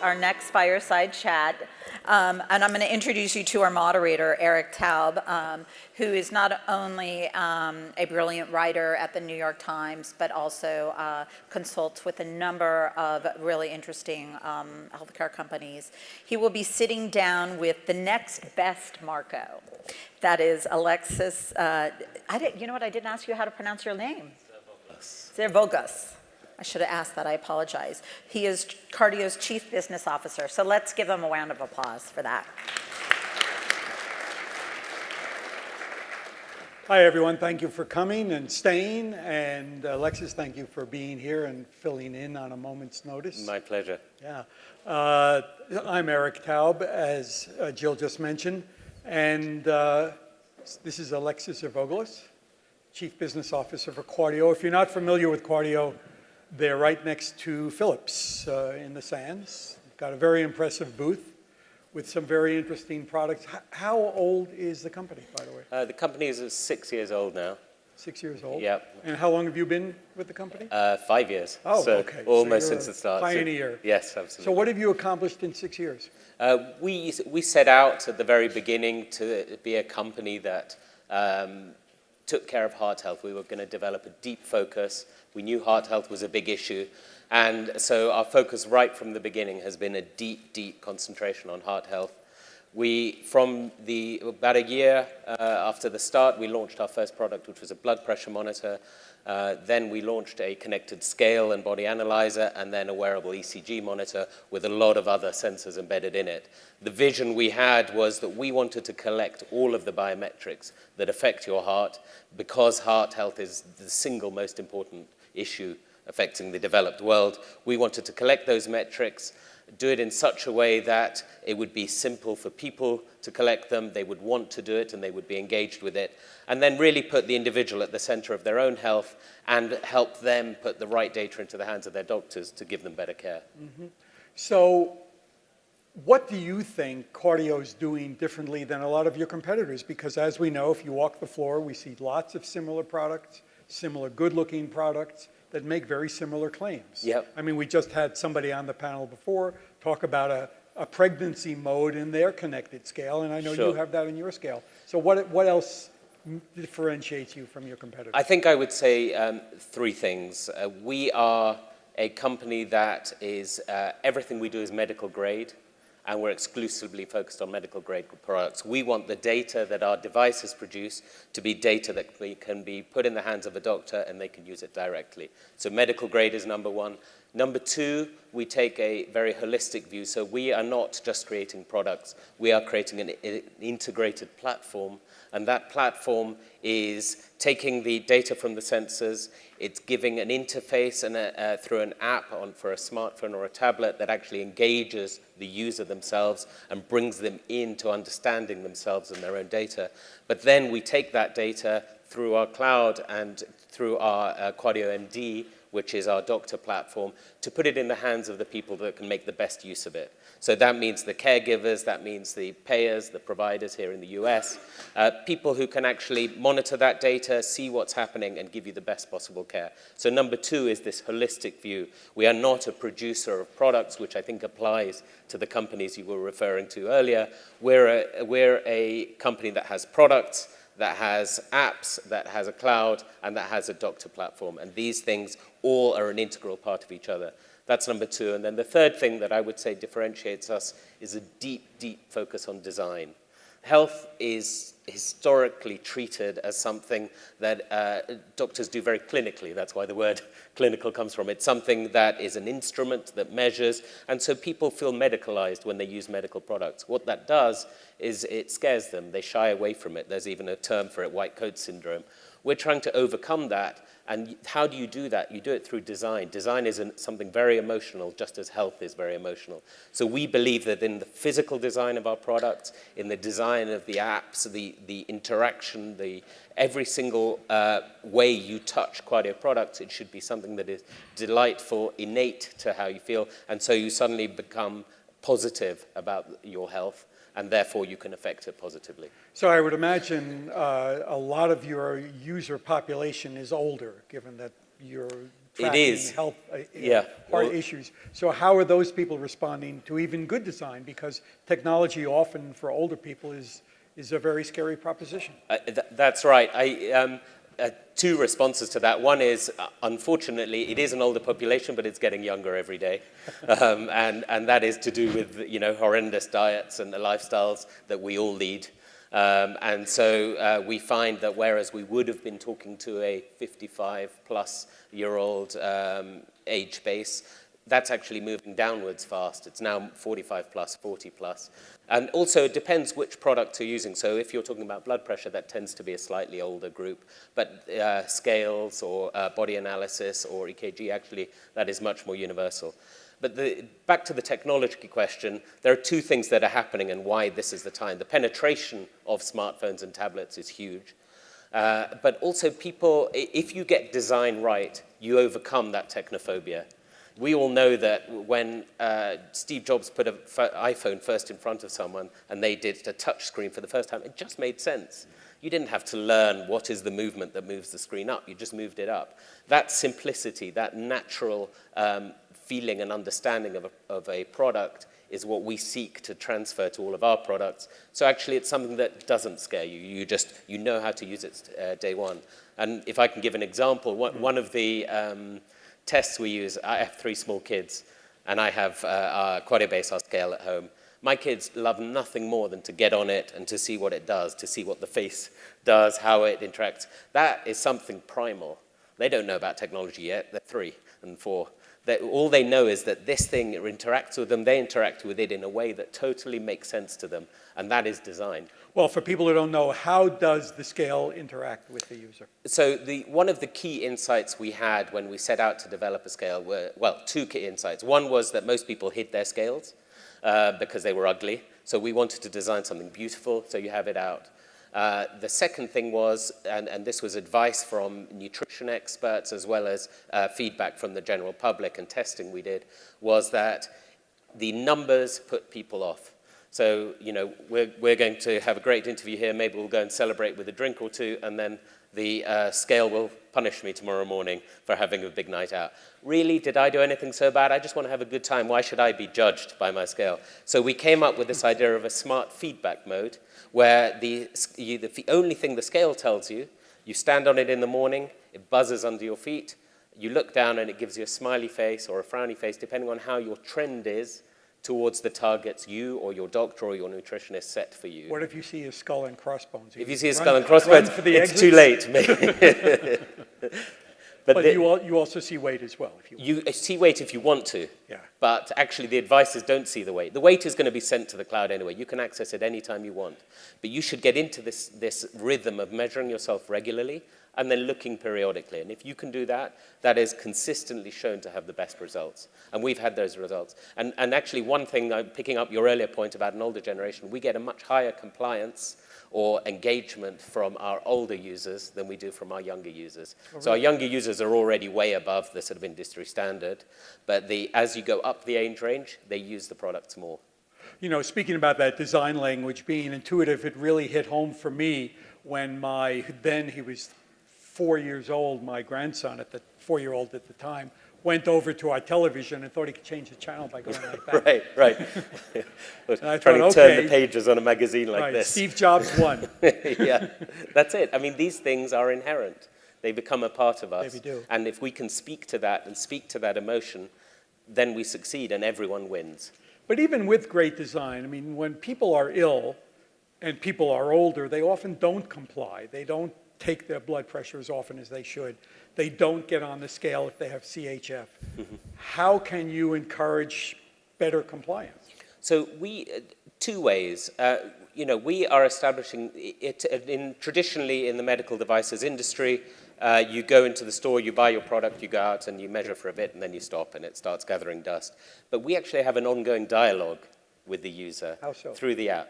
our next fireside chat. And I'm going to introduce you to our moderator, Eric Taub, who is not only a brilliant writer at the New York Times, but also consults with a number of really interesting healthcare companies. He will be sitting down with the next best Marco. That is Alexis. You know what? I didn't ask you how to pronounce your name. Zervogas. I should have asked that. I apologize. He is Cardio's Chief Business Officer. So let's give him a round of applause for that. Hi, everyone. Thank you for coming and staying. And Alexis, thank you for being here and filling in on a moment's notice. My pleasure. Yeah. I'm Eric Taub, as Jill just mentioned. And this is Alexis Zervogalis, Chief Business Officer for Quadio. If you're not familiar with Quadio, they're right next to Philips in the Sands. Got a very impressive booth with some very interesting products. How old is the company, by the way? The company is 6 years old now. 6 years old? Yep. And how long have you been with the company? 5 years. Oh, so okay. Almost so since the start. Pioneer. So, yes, absolutely. So what have you accomplished in 6 years? We set out at the very beginning to be a company that took care of heart health. We were going to develop a deep focus. We knew heart health was a big issue. And so our focus right from the beginning has been a deep, deep concentration on heart health. About a year after the start, we launched our first product, which was a blood pressure monitor. Then we launched a connected scale and body analyzer, and then a wearable ECG monitor with a lot of other sensors embedded in it. The vision we had was that we wanted to collect all of the biometrics that affect your heart, because heart health is the single most important issue affecting the developed world. We wanted to collect those metrics, do it in such a way that it would be simple for people to collect them, they would want to do it, and they would be engaged with it, and then really put the individual at the center of their own health and help them put the right data into the hands of their doctors to give them better care. Mm-hmm. So what do you think Quadio is doing differently than a lot of your competitors? Because as we know, if you walk the floor, we see lots of similar products, similar good-looking products that make very similar claims. Yep. I mean, we just had somebody on the panel before talk about a pregnancy mode in their connected scale, and I know Sure. you have that in your scale. So what else differentiates you from your competitors? I think I would say three things. We are a company that is, everything we do is medical grade, and we're exclusively focused on medical grade products. We want the data that our devices produce to be data that can be put in the hands of a doctor and they can use it directly. So medical grade is number one. Number two, we take a very holistic view. So we are not just creating products, we are creating an integrated platform. And that platform is taking the data from the sensors, it's giving an interface and through an app for a smartphone or a tablet that actually engages the user themselves and brings them into understanding themselves and their own data. But then we take that data through our cloud and through our Quadio MD, which is our doctor platform, to put it in the hands of the people that can make the best use of it. So that means the caregivers, that means the payers, the providers here in the US, people who can actually monitor that data, see what's happening, and give you the best possible care. So number two is this holistic view. We are not a producer of products, which I think applies to the companies you were referring to earlier. We're a company that has products, that has apps, that has a cloud, and that has a doctor platform. And these things all are an integral part of each other. That's number two. And then the third thing that I would say differentiates us is a deep, deep focus on design. Health is historically treated as something that doctors do very clinically. That's why the word clinical comes from. It's something that is an instrument that measures, and so people feel medicalized when they use medical products. What that does is it scares them. They shy away from it. There's even a term for it, white coat syndrome. We're trying to overcome that. And how do you do that? You do it through design. Design is something very emotional, just as health is very emotional. So we believe that in the physical design of our products, in the design of the apps, the interaction, every single way you touch Quadio products, it should be something that is delightful, innate to how you feel, and so you suddenly become positive about your health, and therefore you can affect it positively. So I would imagine a lot of your user population is older, given that you're tracking is. health, Yeah. heart Well- issues. So how are those people responding to even good design? Because technology often for older people is a very scary proposition. That's right. Two responses to that. One is, unfortunately, it is an older population, but it's getting younger every day. And that is to do with, horrendous diets and the lifestyles that we all lead. And so we find that whereas we would have been talking to a 55-plus-year-old age base, that's actually moving downwards fast. It's now 45 plus, 40 plus. And also it depends which product you're using. So if you're talking about blood pressure, that tends to be a slightly older group. But scales or body analysis or EKG, actually, that is much more universal. But back to the technology question, there are two things that are happening and why this is the time. The penetration of smartphones and tablets is huge. But also people, if you get design right, you overcome that technophobia. We all know that when Steve Jobs put an iPhone first in front of someone and they did a touch screen for the first time, it just made sense. You didn't have to learn what is the movement that moves the screen up. You just moved it up. That simplicity, that natural feeling and understanding of a product is what we seek to transfer to all of our products. So actually it's something that doesn't scare you. You know how to use it day one. And if I can give an example, one of the tests we use, I have 3 small kids, and I have our QuadioBase, our scale at home. My kids love nothing more than to get on it and to see what it does, to see what the face does, how it interacts. That is something primal. They don't know about technology yet. They're 3 and 4. All they know is that this thing interacts with them. They interact with it in a way that totally makes sense to them, and that is design. Well, for people who don't know, how does the scale interact with the user? So one of the key insights we had when we set out to develop a scale were, well, 2 key insights. One was that most people hid their scales because they were ugly. So we wanted to design something beautiful, so you have it out. The second thing was, and this was advice from nutrition experts as well as feedback from the general public and testing we did, was that the numbers put people off. So, we're going to have a great interview here. Maybe we'll go and celebrate with a drink or 2, and then the scale will punish me tomorrow morning for having a big night out. Really, did I do anything so bad? I just want to have a good time. Why should I be judged by my scale? So we came up with this idea of a smart feedback mode, where the only thing the scale tells you, you stand on it in the morning, it buzzes under your feet, you look down and it gives you a smiley face or a frowny face, depending on how your trend is towards the targets you or your doctor or your nutritionist set for you. What if you see a skull and crossbones? If you see a skull and crossbones, it's too late. But you also see weight as well. If you see weight if you want to. Yeah. But actually the advice is don't see the weight. The weight is going to be sent to the cloud anyway. You can access it anytime you want. But you should get into this rhythm of measuring yourself regularly and then looking periodically. And if you can do that, that is consistently shown to have the best results. And we've had those results. And actually one thing, picking up your earlier point about an older generation, we get a much higher compliance or engagement from our older users than we do from our younger users. Oh, really? So our younger users are already way above the sort of industry standard, but as you go up the age range, they use the products more. Speaking about that design language being intuitive, it really hit home for me when he was 4 years old, my grandson, 4-year-old at the time, went over to our television and thought he could change the channel by going like that. Right. Trying to turn the pages on a magazine like this. Steve Jobs won. Yeah, that's it. I mean, these things are inherent. They become a part of us. They do. And if we can speak to that and speak to that emotion, then we succeed and everyone wins. But even with great design, I mean, when people are ill and people are older, they often don't comply. They don't take their blood pressure as often as they should. They don't get on the scale if they have CHF. Mm-hmm. How can you encourage better compliance? So 2 ways. We are establishing it traditionally in the medical devices industry. You go into the store, you buy your product, you go out and you measure for a bit and then you stop and it starts gathering dust. But we actually have an ongoing dialogue with the user. How so? Through the app.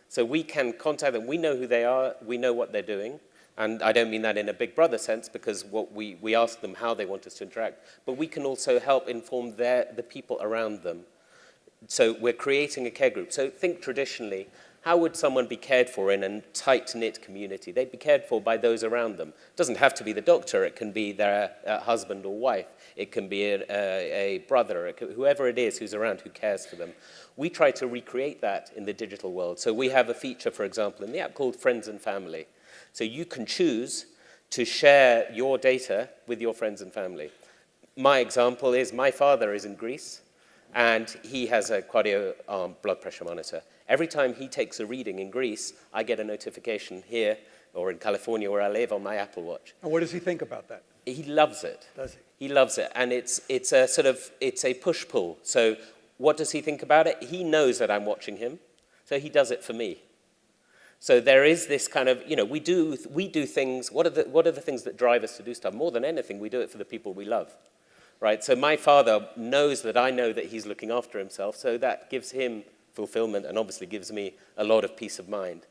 So we can contact them. We know who they are. We know what they're doing. And I don't mean that in a big brother sense, because we ask them how they want us to interact, but we can also help inform the people around them. So we're creating a care group. So think traditionally, how would someone be cared for in a tight-knit community? They'd be cared for by those around them. It doesn't have to be the doctor. It can be their husband or wife. It can be a brother, whoever it is who's around who cares for them. We try to recreate that in the digital world. So we have a feature, for example, in the app called Friends and Family. So you can choose to share your data with your friends and family. My example is my father is in Greece, and he has a Quadio blood pressure monitor. Every time he takes a reading in Greece, I get a notification here or in California where I live on my Apple Watch. And what does he think about that? He loves it. Does he? He loves it, and it's a push-pull. So what does he think about it? He knows that I'm watching him, so he does it for me. So there is this kind of, we do things. What are the things that drive us to do stuff? More than anything, we do it for the people we love, right? So my father knows that I know that he's looking after himself, so that gives him fulfillment and obviously gives me a lot of peace of mind.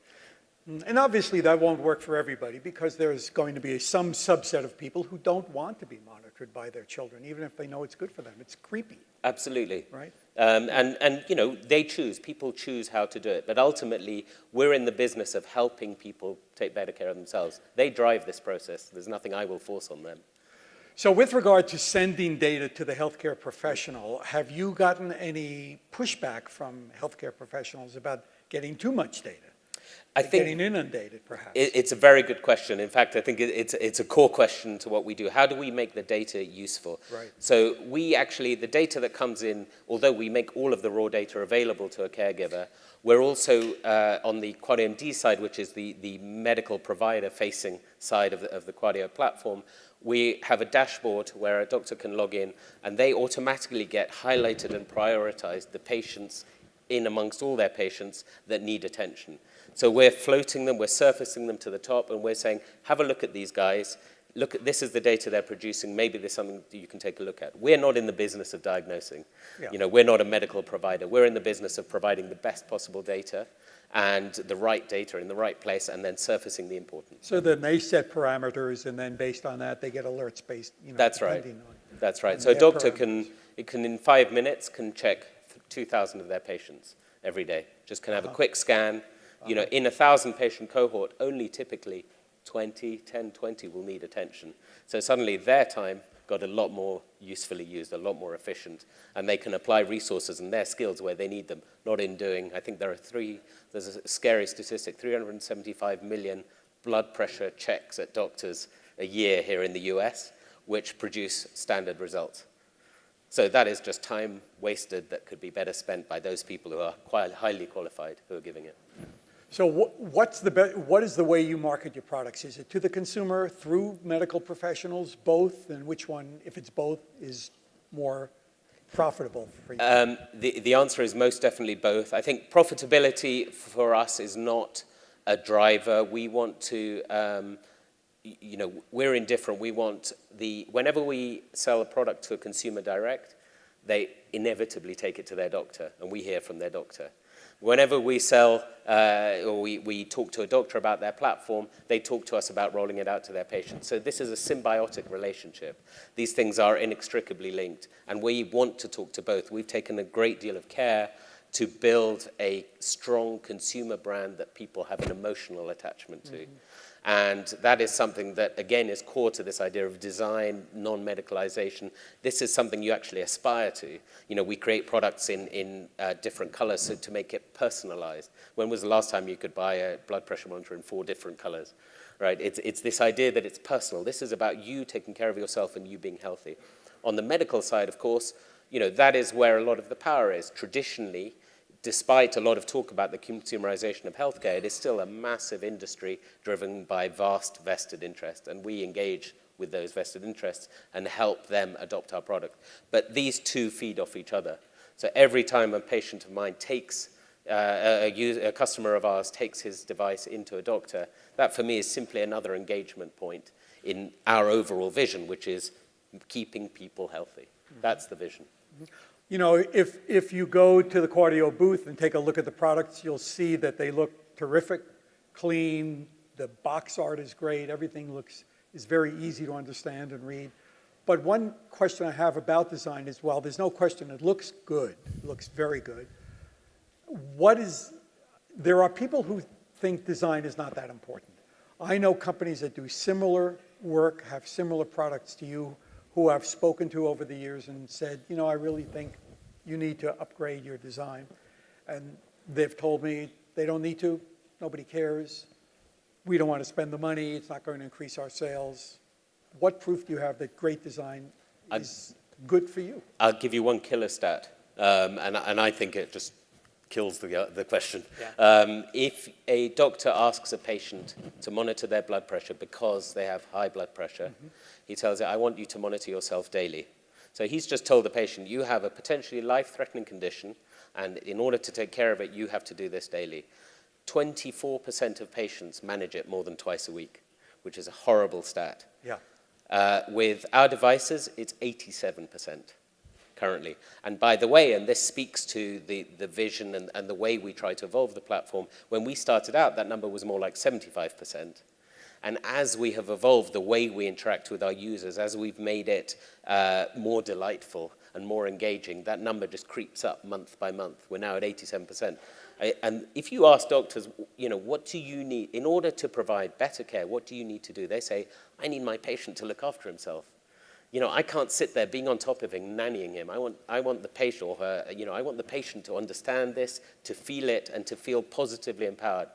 And obviously that won't work for everybody because there's going to be some subset of people who don't want to be monitored by their children, even if they know it's good for them. It's creepy. Absolutely. Right? They choose. People choose how to do it. But ultimately, we're in the business of helping people take better care of themselves. They drive this process. There's nothing I will force on them. So with regard to sending data to the healthcare professional, have you gotten any pushback from healthcare professionals about getting too much data? I think Getting inundated, perhaps? it's a very good question. In fact, I think it's a core question to what we do. How do we make the data useful? Right. So the data that comes in, although we make all of the raw data available to a caregiver, we're also on the Quadio MD side, which is the medical provider-facing side of the Quadio platform. We have a dashboard where a doctor can log in, and they automatically get highlighted and prioritized the patients in amongst all their patients that need attention. So we're floating them, we're surfacing them to the top, and we're saying, have a look at these guys. This is the data they're producing. Maybe there's something that you can take a look at. We're not in the business of diagnosing. Yeah. We're not a medical provider. We're in the business of providing the best possible data and the right data in the right place, and then surfacing the important. So then they set parameters, and then based on that, they get alerts based, That's right. depending on- That's right. on So a their doctor parameters. can in 5 minutes, can check 2,000 of their patients every day. Just can have a quick scan. In a 1,000-patient cohort, only typically 20 will need attention. So suddenly their time got a lot more usefully used, a lot more efficient, and they can apply resources and their skills where they need them, not in doing, I think there's a scary statistic, 375 million blood pressure checks at doctors a year here in the US, which produce standard results. So that is just time wasted that could be better spent by those people who are quite highly qualified who are giving it. So what is the way you market your products? Is it to the consumer, through medical professionals, both? And which one, if it's both, is more profitable for you? The answer is most definitely both. I think profitability for us is not a driver. We want to, we're indifferent. We want whenever we sell a product to a consumer direct, they inevitably take it to their doctor, and we hear from their doctor. Whenever we sell or we talk to a doctor about their platform, they talk to us about rolling it out to their patients. So this is a symbiotic relationship. These things are inextricably linked, and we want to talk to both. We've taken a great deal of care to build a strong consumer brand that people have an emotional attachment to. Mm-hmm. And that is something that, again, is core to this idea of design, non-medicalization. This is something you actually aspire to. We create products in different colors so to make it personalized. When was the last time you could buy a blood pressure monitor in 4 different colors? Right? It's this idea that it's personal. This is about you taking care of yourself and you being healthy. On the medical side, of course, that is where a lot of the power is. Traditionally, despite a lot of talk about the consumerization of healthcare, it is still a massive industry driven by vast vested interest, and we engage with those vested interests and help them adopt our product. But these two feed off each other. So every time a patient of mine takes, a customer of ours takes his device into a doctor, that for me is simply another engagement point in our overall vision, which is keeping people healthy. That's the vision. If you go to the Quadio booth and take a look at the products, you'll see that they look terrific, clean, the box art is great, everything is very easy to understand and read. But one question I have about design is, well, there's no question it looks good, it looks very good. there are people who think design is not that important. I know companies that do similar work, have similar products to you, who I've spoken to over the years and said, you know, I really think you need to upgrade your design. And they've told me they don't need to, nobody cares. We don't want to spend the money, it's not going to increase our sales. What proof do you have that great design is good for you? I'll give you one killer stat, and I think it just kills the question. Yeah. If a doctor asks a patient to monitor their blood pressure because they have high blood pressure, he tells it, I want you to monitor yourself daily. So he's just told the patient, you have a potentially life-threatening condition, and in order to take care of it, you have to do this daily. 24% of patients manage it more than twice a week, which is a horrible stat. Yeah. With our devices, it's 87% currently. And by the way, and this speaks to the vision and the way we try to evolve the platform, when we started out, that number was more like 75%. And as we have evolved the way we interact with our users, as we've made it more delightful and more engaging, that number just creeps up month by month. We're now at 87%. And if you ask doctors, you know, what do you need in order to provide better care? What do you need to do? They say, I need my patient to look after himself. You know, I can't sit there being on top of him, nannying him. I want the patient or her, you know, I want the patient to understand this, to feel it, and to feel positively empowered.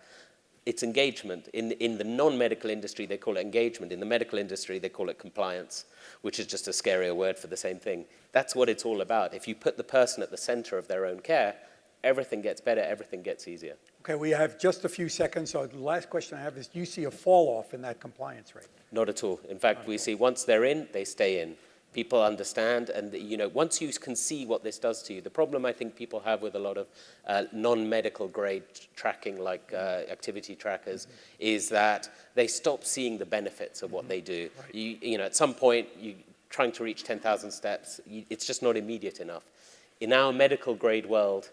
It's engagement. In the non-medical industry, they call it engagement. In the medical industry, they call it compliance, which is just a scarier word for the same thing. That's what it's all about. If you put the person at the center of their own care, everything gets better, everything gets easier. Okay, we have just a few seconds, so the last question I have is, do you see a fall off in that compliance rate? Not at all. In fact, we see once they're in, they stay in. People understand, and you know, once you can see what this does to you, the problem I think people have with a lot of non-medical grade tracking, like activity trackers, is that they stop seeing the benefits of what they do. Right. You know, at some point, you trying to reach 10,000 steps, it's just not immediate enough. In our medical grade world,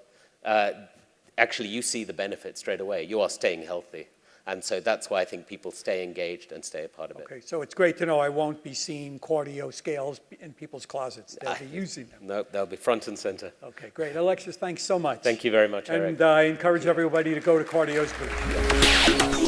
actually you see the benefits straight away. You are staying healthy. And so that's why I think people stay engaged and stay a part of it. Okay, so it's great to know I won't be seeing cardio scales in people's closets. They'll be using them. No, they'll be front and center. Okay, great. Alexis, thanks so much. Thank you very much, Eric. And I encourage everybody to go to Cardio's booth.